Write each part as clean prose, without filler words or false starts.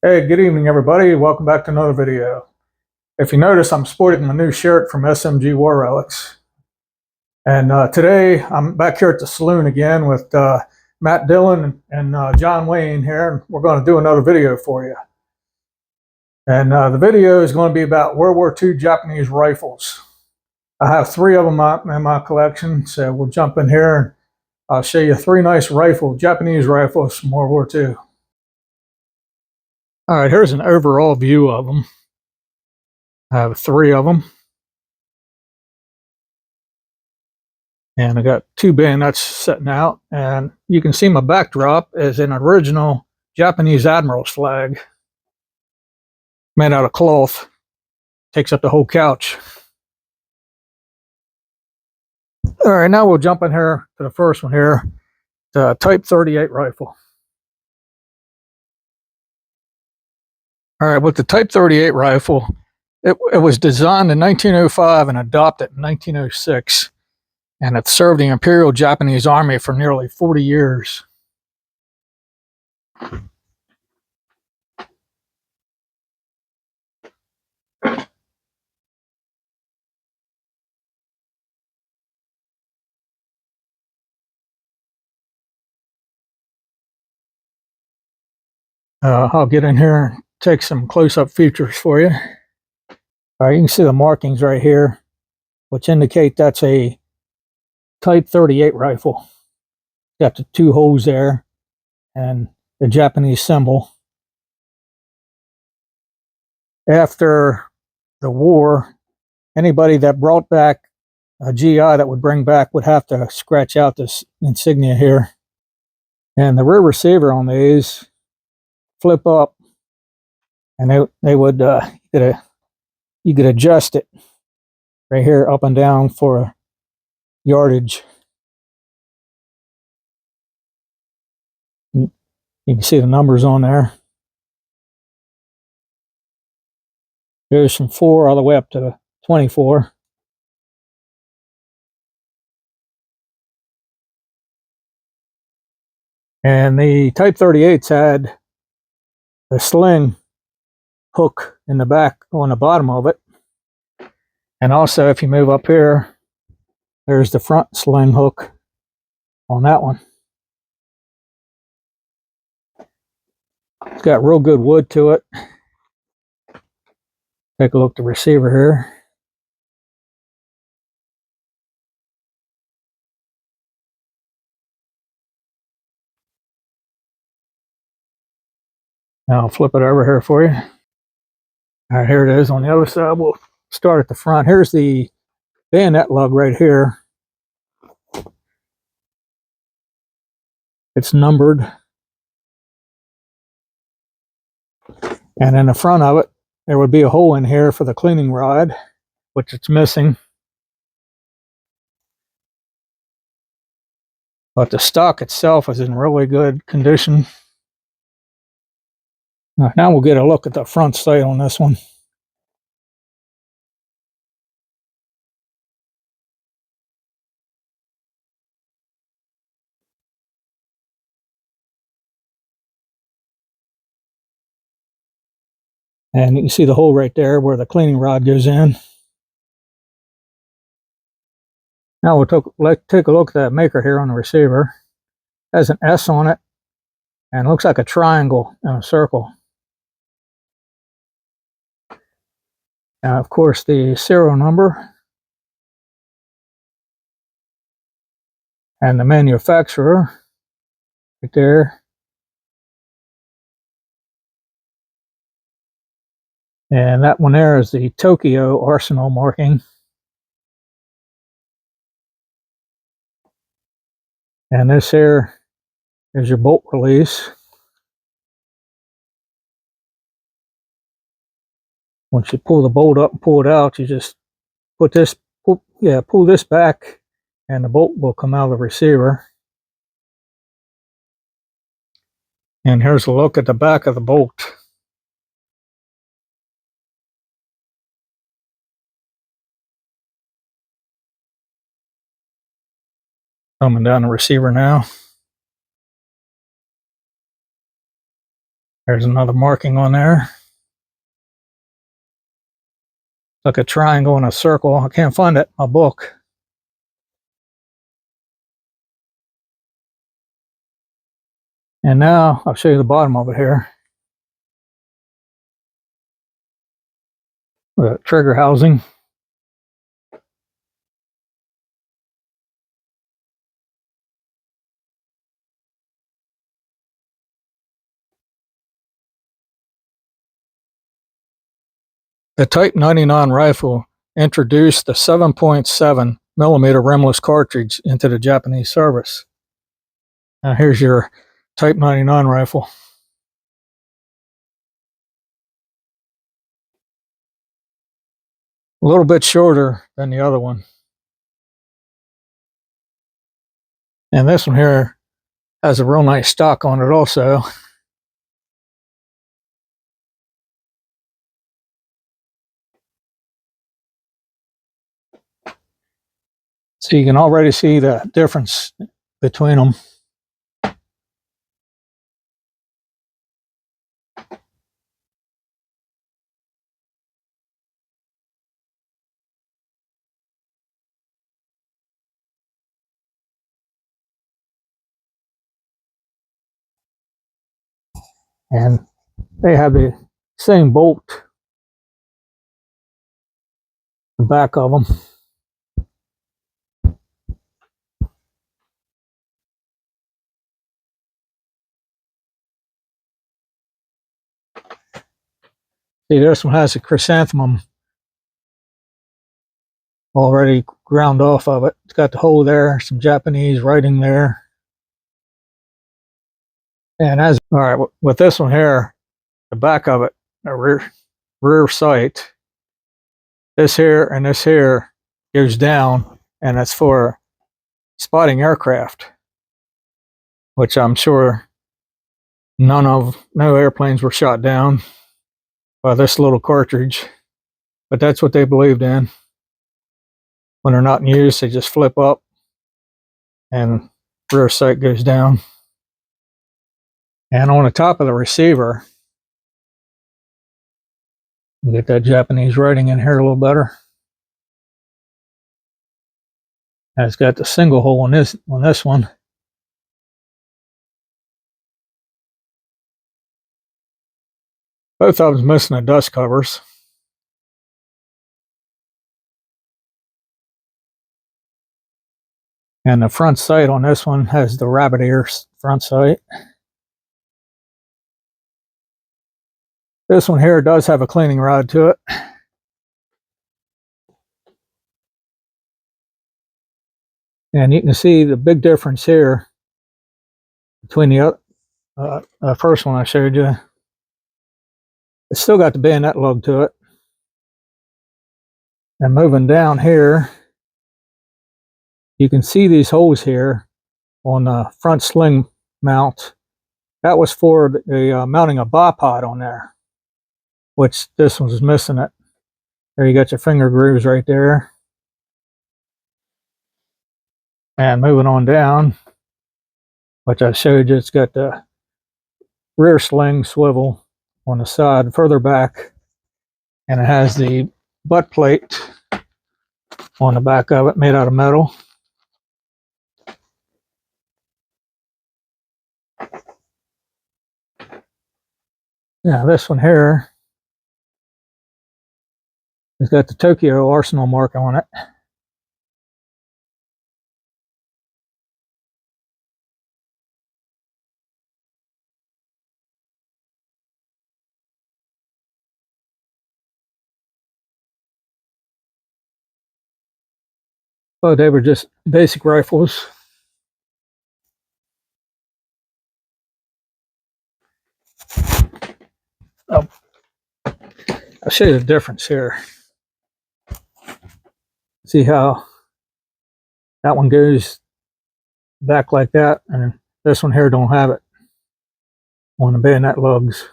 Hey, good evening, everybody. Welcome back to another video. If you notice, I'm sporting my new shirt from SMG War Relics. And today, I'm back here at the saloon again with Matt Dillon and John Wayne here. And we're going to do another video for you. And the video is going to be about World War II Japanese rifles. I have three of them in my collection, so we'll jump in here and I'll show you three nice Japanese rifles from World War II. All right, here's an overall view of them. I have three of them. And I got two bayonets sitting out, and you can see my backdrop is an original Japanese admiral's flag made out of cloth. Takes up the whole couch. All right, now we'll jump in here to the first one here, the Type 38 rifle. All right, with the Type 38 rifle, it was designed in 1905 and adopted in 1906, and it served the Imperial Japanese Army for nearly 40 years. I'll get in here and take some close-up features for you. All right, you can see the markings right here, which indicate that's a Type 38 rifle. Got the two holes there and the Japanese symbol. After the war, anybody that brought back a GI that would bring back would have to scratch out this insignia here. And the rear receiver on these flip up, and they would you could adjust it right here up and down for yardage. You can see the numbers on there. Goes from 4 all the way up to 24. And the Type 38s had a sling hook in the back on the bottom of it. And also, if you move up here, there's the front sling hook on that one. It's got real good wood to it. Take a look at the receiver here. Now I'll flip it over here for you. All right, here it is on the other side. We'll start at the front. Here's the bayonet lug right here. It's numbered. And in the front of it, there would be a hole in here for the cleaning rod, which it's missing. But the stock itself is in really good condition. Now we'll get a look at the front sight on this one. And you can see the hole right there where the cleaning rod goes in. Now we'll take a look at that maker here on the receiver. It has an S on it, and it looks like a triangle and a circle. Now, of course, the serial number and the manufacturer right there. And that one there is the Tokyo Arsenal marking. And this here is your bolt release. Once you pull the bolt up and pull it out, you just pull this back, and the bolt will come out of the receiver. And here's a look at the back of the bolt. Coming down the receiver now. There's another marking on there. Like a triangle and a circle. I can't find it in my book. And now I'll show you the bottom of it here. The trigger housing. The Type 99 rifle introduced the 7.7 millimeter rimless cartridge into the Japanese service. Now here's your Type 99 rifle. A little bit shorter than the other one. And this one here has a real nice stock on it also. So you can already see the difference between them. And they have the same bolt in the back of them. See, this one has a chrysanthemum already ground off of it. It's got the hole there, some Japanese writing there. And all right, with this one here, the back of it, the rear sight, this here and this here goes down, and it's for spotting aircraft, which I'm sure no airplanes were shot down by this little cartridge, but that's what they believed in. When they're not in use, they just flip up and rear sight goes down. And on the top of the receiver, you get that Japanese writing in here a little better. And it's got the single hole on this one. Both of them's missing the dust covers. And the front sight on this one has the rabbit ear front sight. This one here does have a cleaning rod to it. And you can see the big difference here between the first one I showed you. It's still got the bayonet lug to it. And moving down here, you can see these holes here on the front sling mount. That was for the mounting a bipod on there, which this one's missing it. There you got your finger grooves right there. And moving on down, which I showed you, it's got the rear sling swivel on the side further back, and it has the butt plate on the back of it made out of metal. Yeah, this one here has got the Tokyo Arsenal mark on it. Well, they were just basic rifles. Oh, I'll show you the difference here. See how that one goes back like that, and this one here don't have it on the bayonet lugs.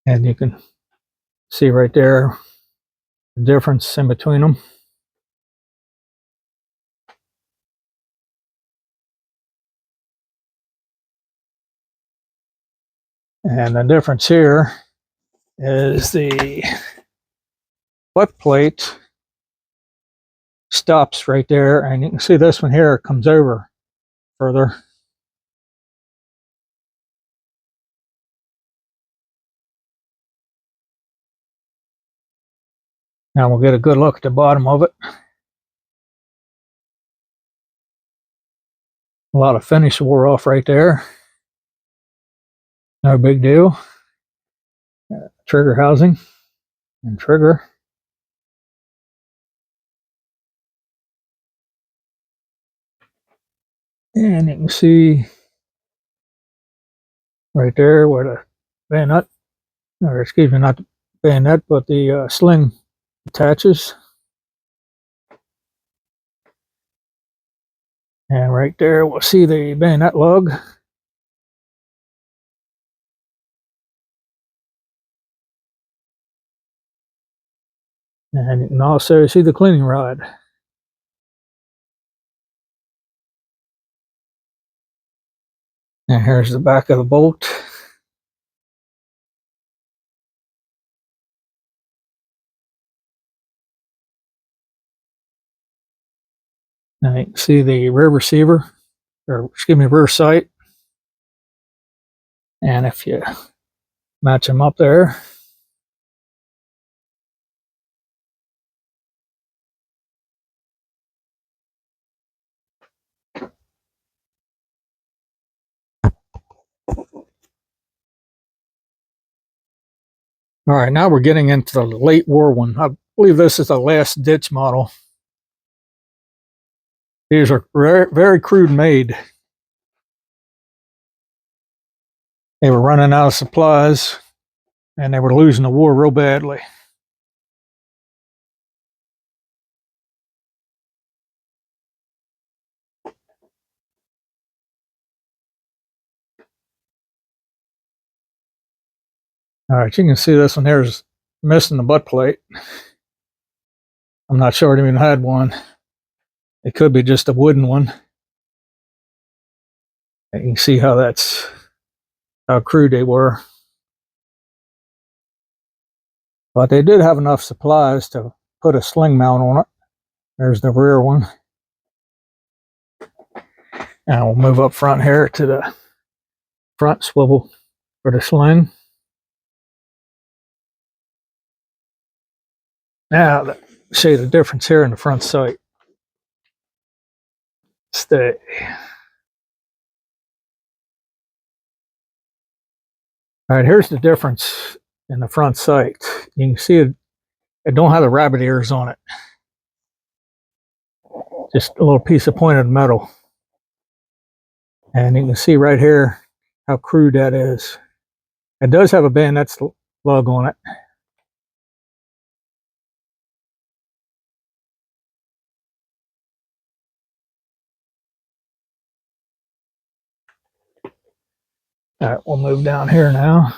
And you can see right there the difference in between them. And the difference here is the butt plate stops right there, and you can see this one here comes over further. Now we'll get a good look at the bottom of it. A lot of finish wore off right there. No big deal. Trigger housing and trigger. And you can see right there where the bayonet, or excuse me, not the bayonet, but the sling attaches. And right there we'll see the bayonet lug. And you can also see the cleaning rod. And here's the back of the bolt. Now you can see the rear receiver, or excuse me, rear sight. And if you match them up there, all right, now we're getting into the late war one. I believe this is the last ditch model. These are very, very crude made. They were running out of supplies, and they were losing the war real badly. All right, you can see this one here is missing the butt plate. I'm not sure it even had one. It could be just a wooden one. You can see how crude they were. But they did have enough supplies to put a sling mount on it. There's the rear one. And we'll move up front here to the front swivel for the sling. Now, let's see the difference here in the front sight. Stay. All right, here's the difference in the front sight. You can see it don't have the rabbit ears on it. Just a little piece of pointed metal. And you can see right here how crude that is. It does have a bayonet lug on it. All right, we'll move down here now.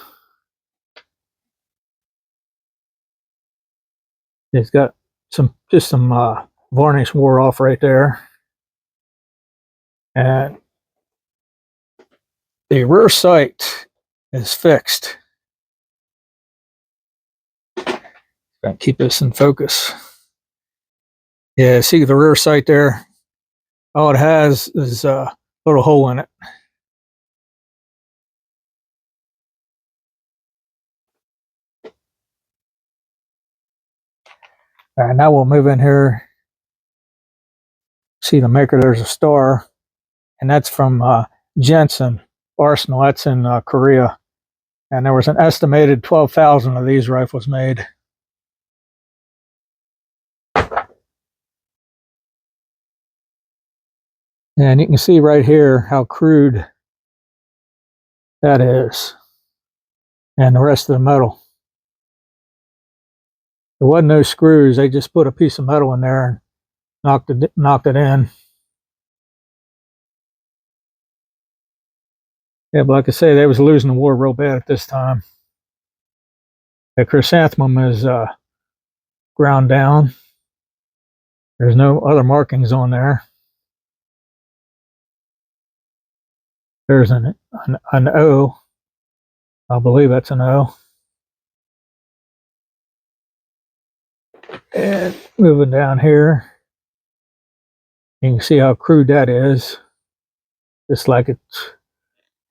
It's got some varnish wore off right there. And the rear sight is fixed. Gotta keep this in focus. Yeah, see the rear sight there? All it has is a little hole in it. All right, now we'll move in here. See the maker, there's a star. And that's from Jensen Arsenal. That's in Korea. And there was an estimated 12,000 of these rifles made. And you can see right here how crude that is. And the rest of the metal. There wasn't no screws. They just put a piece of metal in there and knocked it in. Yeah, but like I say, they was losing the war real bad at this time. The chrysanthemum is ground down. There's no other markings on there. There's an O. I believe that's an O. And moving down here, you can see how crude that is. Just like it's,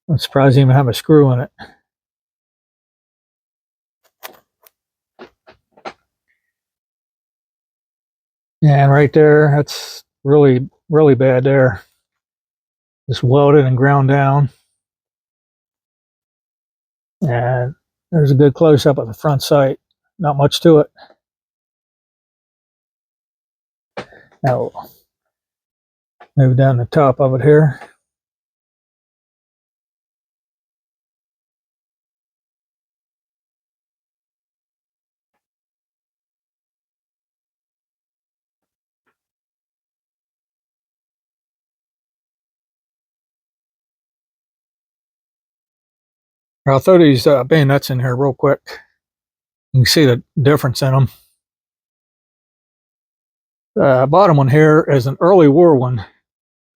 I'm surprised they even have a screw in it. And right there, that's really, really bad there. Just welded and ground down. And there's a good close-up of the front sight. Not much to it. Now, move down the top of it here. I'll throw these bayonets in here real quick. You can see the difference in them. The bottom one here is an early war one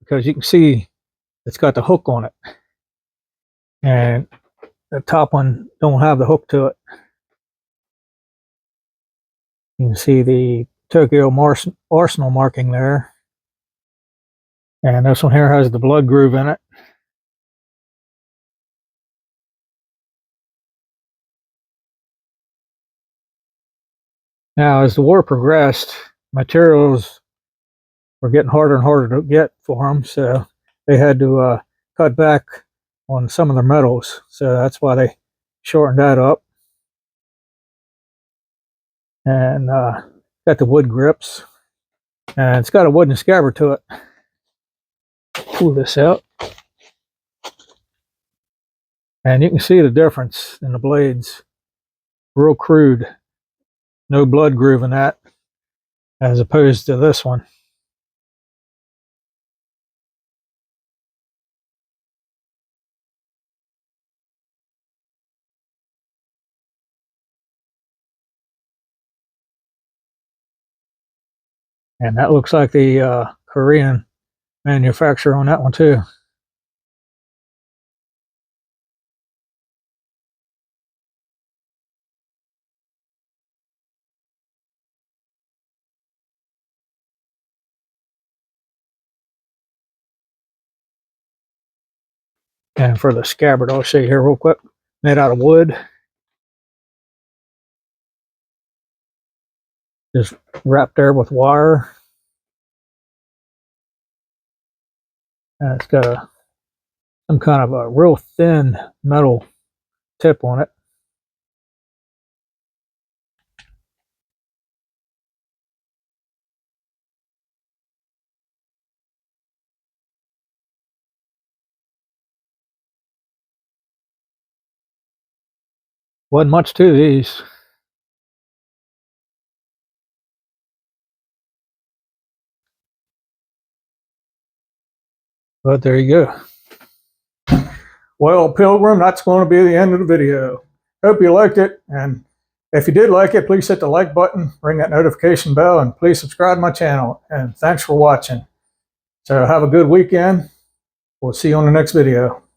because you can see it's got the hook on it. And the top one don't have the hook to it. You can see the Tokyo Arsenal marking there. And this one here has the blood groove in it. Now, as the war progressed, materials were getting harder and harder to get for them, so they had to cut back on some of their metals. So that's why they shortened that up. And got the wood grips. And it's got a wooden scabbard to it. Pull this out. And you can see the difference in the blades. Real crude. No blood groove in that, as opposed to this one. And that looks like the Korean manufacturer on that one too. And for the scabbard, I'll show you here real quick. Made out of wood. Just wrapped there with wire. And it's got some kind of a real thin metal tip on it. Wasn't much to these. But there you go. Well, Pilgrim, that's going to be the end of the video. Hope you liked it. And if you did like it, please hit the like button, ring that notification bell, and please subscribe to my channel. And thanks for watching. So have a good weekend. We'll see you on the next video.